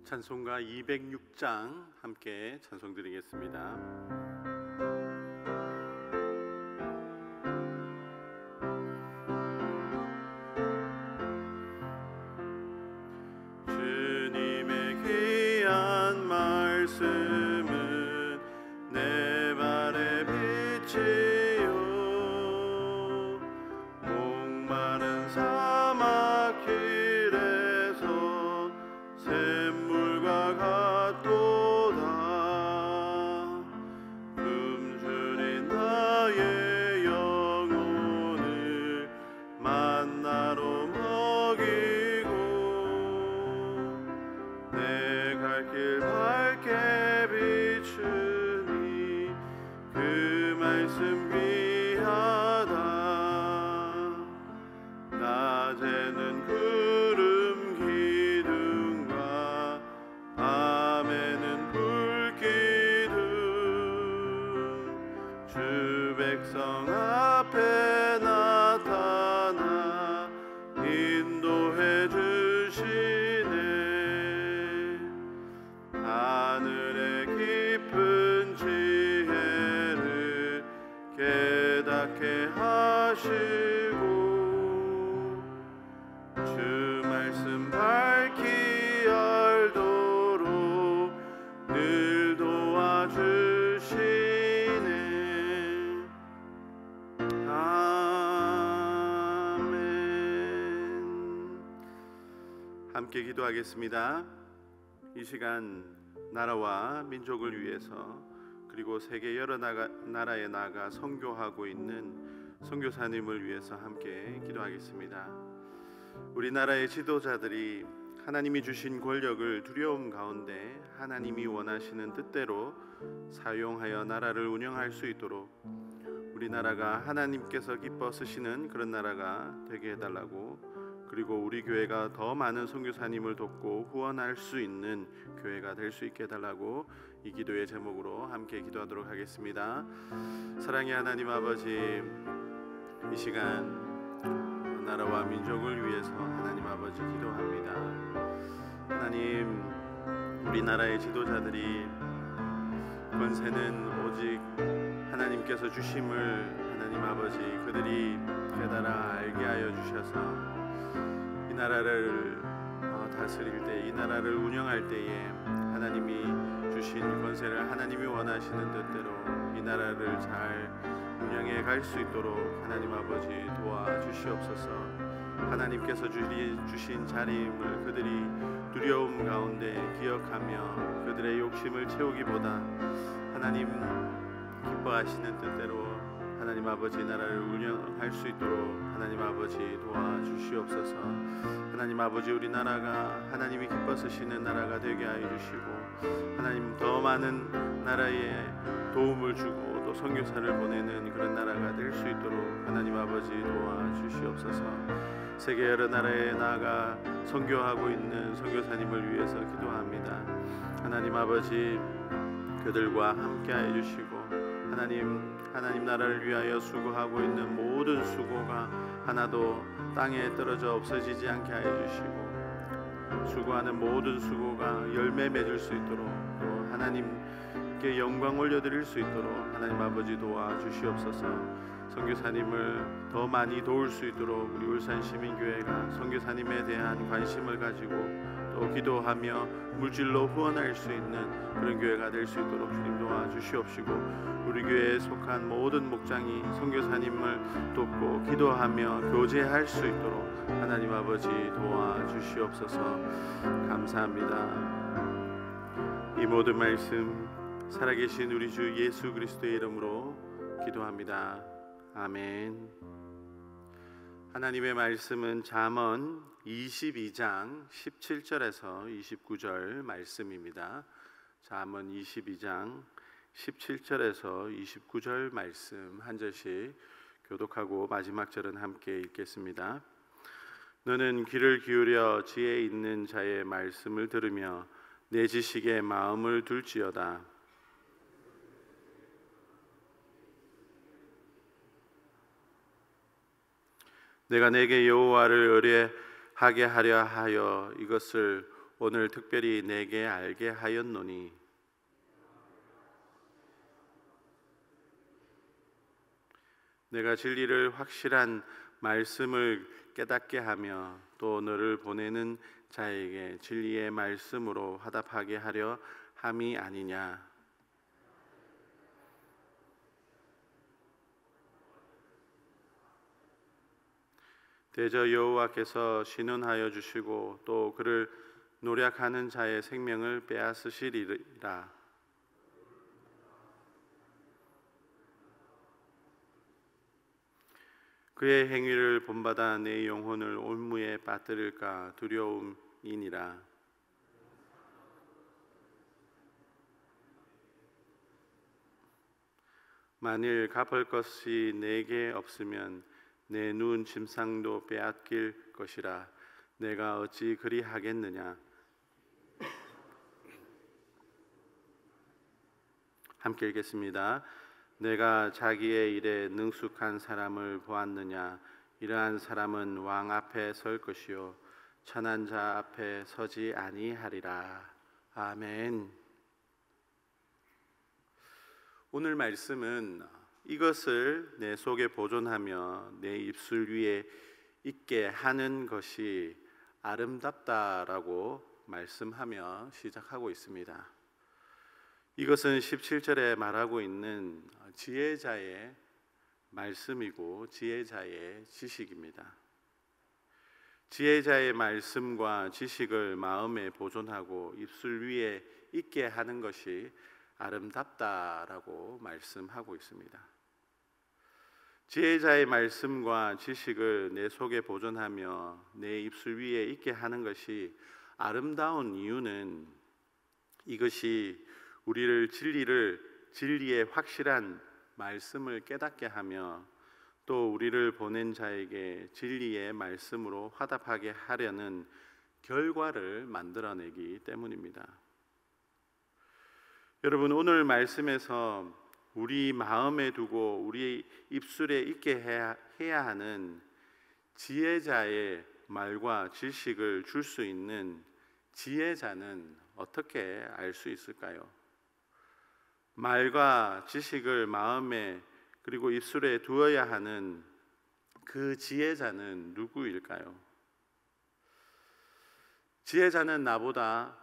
찬송가 206장 함께 찬송 드리겠습니다. 주님의 귀한 말씀은 내 발의 빛이요 목마른 사막 길에서 샘물과 같도다. 굶주린 나의 영혼을 만나로 먹이고 내 갈 길 밝게 비추니 그 말씀 귀하다. 낮에는 구름 기둥과 밤에는 불기둥 주 백성 앞에 나타나 인도해 주시네. 하늘의 깊은 지혜를 깨닫게 하시고 주 말씀 밝히 알도록 늘 도와주시네. 아멘. 함께 기도하겠습니다. 이 시간 나라와 민족을 위해서 그리고 세계 여러 나라에 나가 선교하고 있는 선교사님을 위해서 함께 기도하겠습니다. 우리나라의 지도자들이 하나님이 주신 권력을 두려움 가운데 하나님이 원하시는 뜻대로 사용하여 나라를 운영할 수 있도록 우리나라가 하나님께서 기뻐 쓰시는 그런 나라가 되게 해달라고, 그리고 우리 교회가 더 많은 선교사님을 돕고 후원할 수 있는 교회가 될 수 있게 해달라고 이 기도의 제목으로 함께 기도하도록 하겠습니다. 사랑의 하나님 아버지, 이 시간 나라와 민족을 위해서 하나님 아버지 기도합니다. 하나님, 우리나라의 지도자들이 권세는 오직 하나님께서 주심을 하나님 아버지 그들이 깨달아 알게 하여 주셔서 이 나라를 다스릴 때, 이 나라를 운영할 때에 하나님이 주신 권세를 하나님이 원하시는 뜻대로 이 나라를 잘 운영해 갈 수 있도록 하나님 아버지 도와주시옵소서. 하나님께서 주신 자리임을 그들이 두려움 가운데 기억하며 그들의 욕심을 채우기보다 하나님 기뻐하시는 뜻대로 하나님 아버지 나라를 운영할 수 있도록 하나님 아버지 도와주시옵소서. 하나님 아버지, 우리나라가 하나님이 기뻐 쓰시는 나라가 되게 하여 주시고 하나님 더 많은 나라에 도움을 주고 또 선교사를 보내는 그런 나라가 될 수 있도록 하나님 아버지 도와주시옵소서. 세계 여러 나라에 나아가 선교하고 있는 선교사님을 위해서 기도합니다. 하나님 아버지, 그들과 함께하여 주시고 하나님 나라를 위하여 수고하고 있는 모든 수고가 하나도 땅에 떨어져 없어지지 않게 하여 주시고 수고하는 모든 수고가 열매 맺을 수 있도록 또 하나님께 영광 올려드릴 수 있도록 하나님 아버지 도와주시옵소서. 선교사님을 더 많이 도울 수 있도록 우리 울산시민교회가 선교사님에 대한 관심을 가지고 또 기도하며 물질로 후원할 수 있는 그런 교회가 될 수 있도록 주님 도와주시옵시고, 우리 교회에 속한 모든 목장이 선교사님을 돕고 기도하며 교제할 수 있도록 하나님 아버지 도와주시옵소서. 감사합니다. 이 모든 말씀 살아계신 우리 주 예수 그리스도의 이름으로 기도합니다. 아멘. 하나님의 말씀은 잠언 22장 17절에서 29절 말씀입니다. 잠언 22장 17절에서 29절 말씀 한 절씩 교독하고 마지막 절은 함께 읽겠습니다. 너는 귀를 기울여 지혜 있는 자의 말씀을 들으며 내 지식에 마음을 둘지어다. 내가 내게 여호와를 의뢰하게 하려 하여 이것을 오늘 특별히 내게 알게 하였노니 내가 진리를 확실한 말씀을 깨닫게 하며 또 너를 보내는 자에게 진리의 말씀으로 화답하게 하려 함이 아니냐. 대저 여호와께서 신원하여 주시고 또 그를 노략하는 자의 생명을 빼앗으시리라. 그의 행위를 본받아 내 영혼을 올무에 빠뜨릴까 두려움이니라. 만일 갚을 것이 내게 없으면 내 눈 짐승도 빼앗길 것이라. 내가 어찌 그리하겠느냐. 함께 읽겠습니다. 내가 자기의 일에 능숙한 사람을 보았느냐. 이러한 사람은 왕 앞에 설 것이요 천한 자 앞에 서지 아니하리라. 아멘. 오늘 말씀은 이것을 내 속에 보존하며 내 입술 위에 있게 하는 것이 아름답다라고 말씀하며 시작하고 있습니다. 이것은 17절에 말하고 있는 지혜자의 말씀이고 지혜자의 지식입니다. 지혜자의 말씀과 지식을 마음에 보존하고 입술 위에 있게 하는 것이 아름답다라고 말씀하고 있습니다. 지혜자의 말씀과 지식을 내 속에 보존하며 내 입술 위에 있게 하는 것이 아름다운 이유는 이것이 우리를 진리의 확실한 말씀을 깨닫게 하며 또 우리를 보낸 자에게 진리의 말씀으로 화답하게 하려는 결과를 만들어내기 때문입니다. 여러분, 오늘 말씀에서 우리 마음에 두고 우리 입술에 있게 해야 하는 지혜자의 말과 지식을 줄 수 있는 지혜자는 어떻게 알 수 있을까요? 말과 지식을 마음에 그리고 입술에 두어야 하는 그 지혜자는 누구일까요? 지혜자는 나보다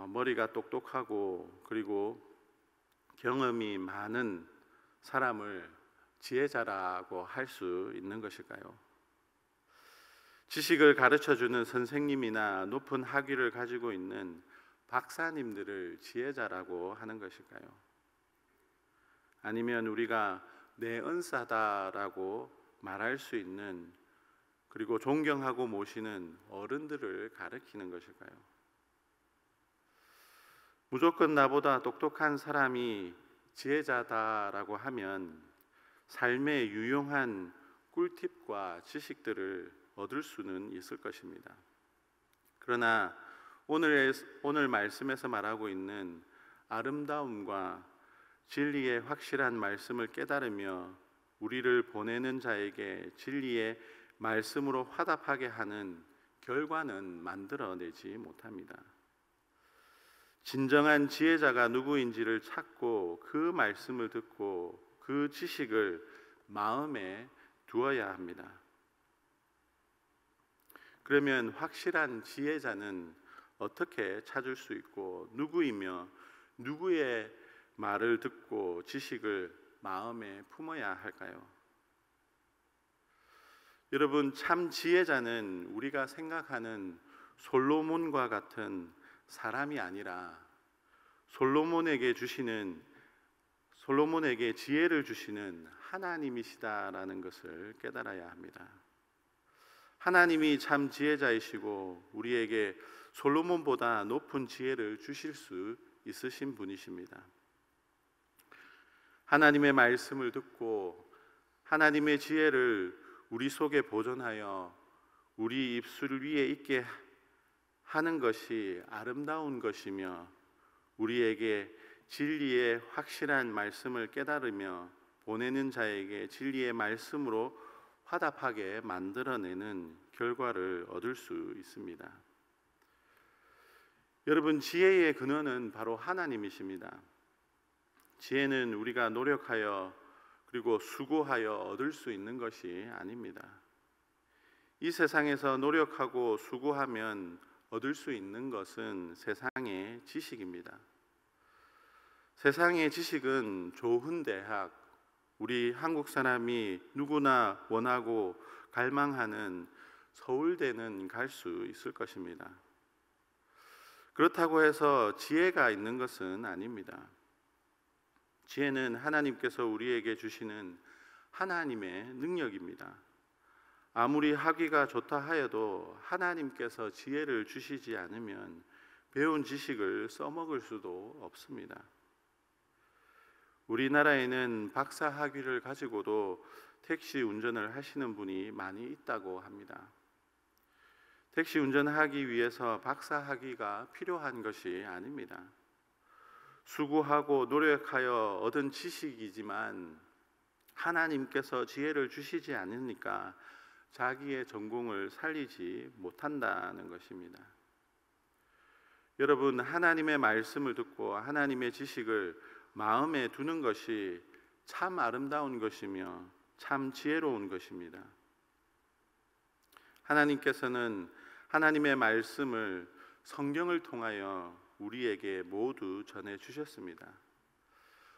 머리가 똑똑하고 그리고 경험이 많은 사람을 지혜자라고 할 수 있는 것일까요? 지식을 가르쳐주는 선생님이나 높은 학위를 가지고 있는 박사님들을 지혜자라고 하는 것일까요? 아니면 우리가 내 은사다라고 말할 수 있는 그리고 존경하고 모시는 어른들을 가르치는 것일까요? 무조건 나보다 똑똑한 사람이 지혜자다라고 하면 삶에 유용한 꿀팁과 지식들을 얻을 수는 있을 것입니다. 그러나 오늘 말씀에서 말하고 있는 아름다움과 진리의 확실한 말씀을 깨달으며 우리를 보내는 자에게 진리의 말씀으로 화답하게 하는 결과는 만들어내지 못합니다. 진정한 지혜자가 누구인지를 찾고 그 말씀을 듣고 그 지식을 마음에 두어야 합니다. 그러면 확실한 지혜자는 어떻게 찾을 수 있고 누구이며 누구의 말을 듣고 지식을 마음에 품어야 할까요? 여러분, 참 지혜자는 우리가 생각하는 솔로몬과 같은 사람이 아니라 솔로몬에게 지혜를 주시는 하나님이시다라는 것을 깨달아야 합니다. 하나님이 참 지혜자이시고 우리에게 솔로몬보다 높은 지혜를 주실 수 있으신 분이십니다. 하나님의 말씀을 듣고 하나님의 지혜를 우리 속에 보존하여 우리 입술 위에 있게 하는 것이 아름다운 것이며 우리에게 진리의 확실한 말씀을 깨달으며 보내는 자에게 진리의 말씀으로 화답하게 만들어내는 결과를 얻을 수 있습니다. 여러분, 지혜의 근원은 바로 하나님이십니다. 지혜는 우리가 노력하여 그리고 수고하여 얻을 수 있는 것이 아닙니다. 이 세상에서 노력하고 수고하면 얻을 수 있는 것은 세상의 지식입니다. 세상의 지식은 좋은 대학, 우리 한국 사람이 누구나 원하고 갈망하는 서울대는 갈 수 있을 것입니다. 그렇다고 해서 지혜가 있는 것은 아닙니다. 지혜는 하나님께서 우리에게 주시는 하나님의 능력입니다. 아무리 하기가 좋다 하여도 하나님께서 지혜를 주시지 않으면 배운 지식을 써먹을 수도 없습니다. 우리나라에는 박사 학위를 가지고도 택시 운전을 하시는 분이 많이 있다고 합니다. 택시 운전하기 위해서 박사 학위가 필요한 것이 아닙니다. 수고하고 노력하여 얻은 지식이지만 하나님께서 지혜를 주시지 않으니까 자기의 전공을 살리지 못한다는 것입니다. 여러분, 하나님의 말씀을 듣고 하나님의 지식을 마음에 두는 것이 참 아름다운 것이며 참 지혜로운 것입니다. 하나님께서는 하나님의 말씀을 성경을 통하여 우리에게 모두 전해주셨습니다.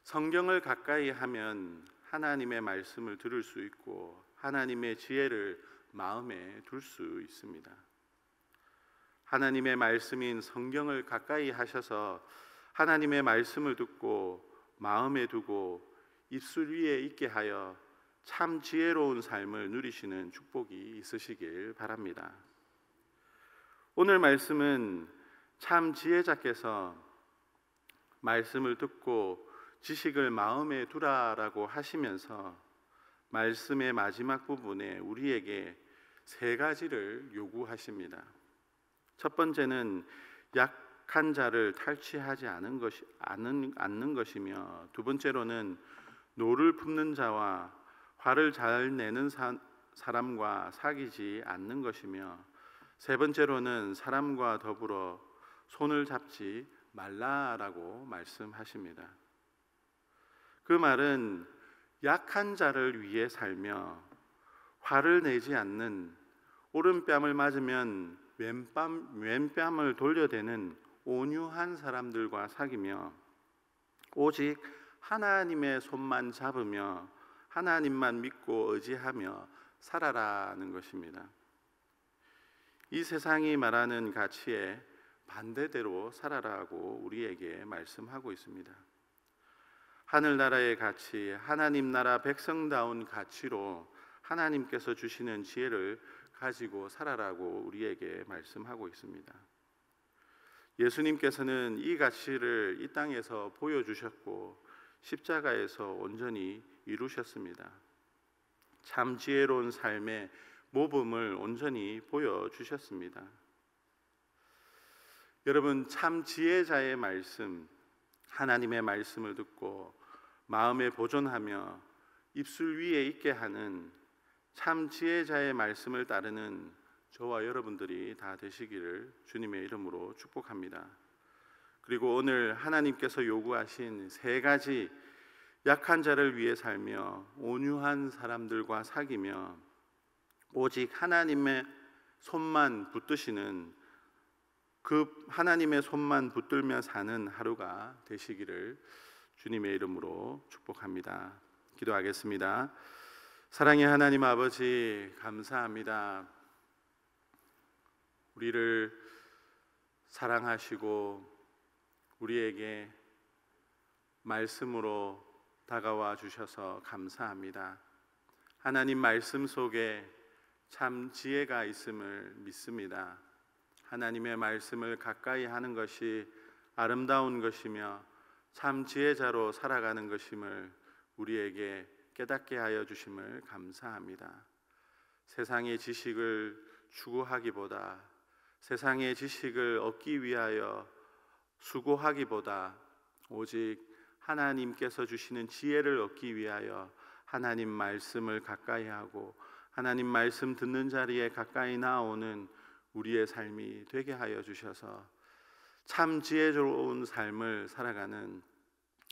성경을 가까이 하면 하나님의 말씀을 들을 수 있고 하나님의 지혜를 마음에 둘 수 있습니다. 하나님의 말씀인 성경을 가까이 하셔서 하나님의 말씀을 듣고 마음에 두고 입술 위에 있게 하여 참 지혜로운 삶을 누리시는 축복이 있으시길 바랍니다. 오늘 말씀은 참 지혜자께서 말씀을 듣고 지식을 마음에 두라라고 하시면서 말씀의 마지막 부분에 우리에게 세 가지를 요구하십니다. 첫 번째는 약한 자를 탈취하지 않는 것이며, 두 번째로는 노를 품는 자와 화를 잘 내는 사람과 사귀지 않는 것이며, 세 번째로는 사람과 더불어 손을 잡지 말라라고 말씀하십니다. 그 말은 약한 자를 위해 살며 화를 내지 않는, 오른뺨을 맞으면 왼뺨을 돌려대는 온유한 사람들과 사귀며 오직 하나님의 손만 잡으며 하나님만 믿고 의지하며 살아라는 것입니다. 이 세상이 말하는 가치에 반대대로 살아라고 우리에게 말씀하고 있습니다. 하늘나라의 가치, 하나님 나라 백성다운 가치로 하나님께서 주시는 지혜를 가지고 살아라고 우리에게 말씀하고 있습니다. 예수님께서는 이 가치를 이 땅에서 보여주셨고 십자가에서 온전히 이루셨습니다. 참 지혜로운 삶의 모범을 온전히 보여주셨습니다. 여러분, 참 지혜자의 말씀, 하나님의 말씀을 듣고 마음에 보존하며 입술 위에 있게 하는 참 지혜자의 말씀을 따르는 저와 여러분들이 다 되시기를 주님의 이름으로 축복합니다. 그리고 오늘 하나님께서 요구하신 세 가지, 약한 자를 위해 살며 온유한 사람들과 사귀며 오직 하나님의 손만 붙드시는, 그 하나님의 손만 붙들며 사는 하루가 되시기를 주님의 이름으로 축복합니다. 기도하겠습니다. 사랑의 하나님 아버지, 감사합니다. 우리를 사랑하시고 우리에게 말씀으로 다가와 주셔서 감사합니다. 하나님 말씀 속에 참 지혜가 있음을 믿습니다. 하나님의 말씀을 가까이 하는 것이 아름다운 것이며 참 지혜자로 살아가는 것임을 우리에게 깨닫게 하여 주심을 감사합니다. 세상의 지식을 추구하기보다, 세상의 지식을 얻기 위하여 수고하기보다 오직 하나님께서 주시는 지혜를 얻기 위하여 하나님 말씀을 가까이 하고 하나님 말씀 듣는 자리에 가까이 나오는 우리의 삶이 되게 하여 주셔서 참 지혜로운 삶을 살아가는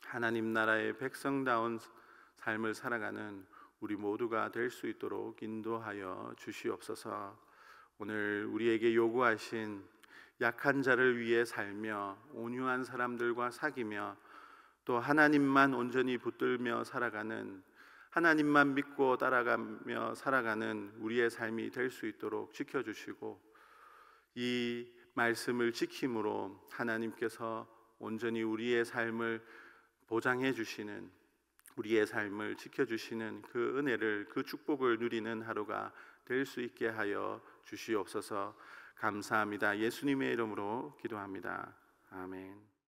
하나님 나라의 백성다운 삶을 살아가는 우리 모두가 될 수 있도록 인도하여 주시옵소서. 오늘 우리에게 요구하신 약한 자를 위해 살며 온유한 사람들과 사귀며 또 하나님만 온전히 붙들며 살아가는, 하나님만 믿고 따라가며 살아가는 우리의 삶이 될 수 있도록 지켜주시고, 이 말씀을 지킴으로 하나님께서 온전히 우리의 삶을 보장해 주시는, 우리의 삶을 지켜주시는 그 은혜를, 그 축복을 누리는 하루가 될 수 있게 하여 주시옵소서. 감사합니다. 예수님의 이름으로 기도합니다. 아멘.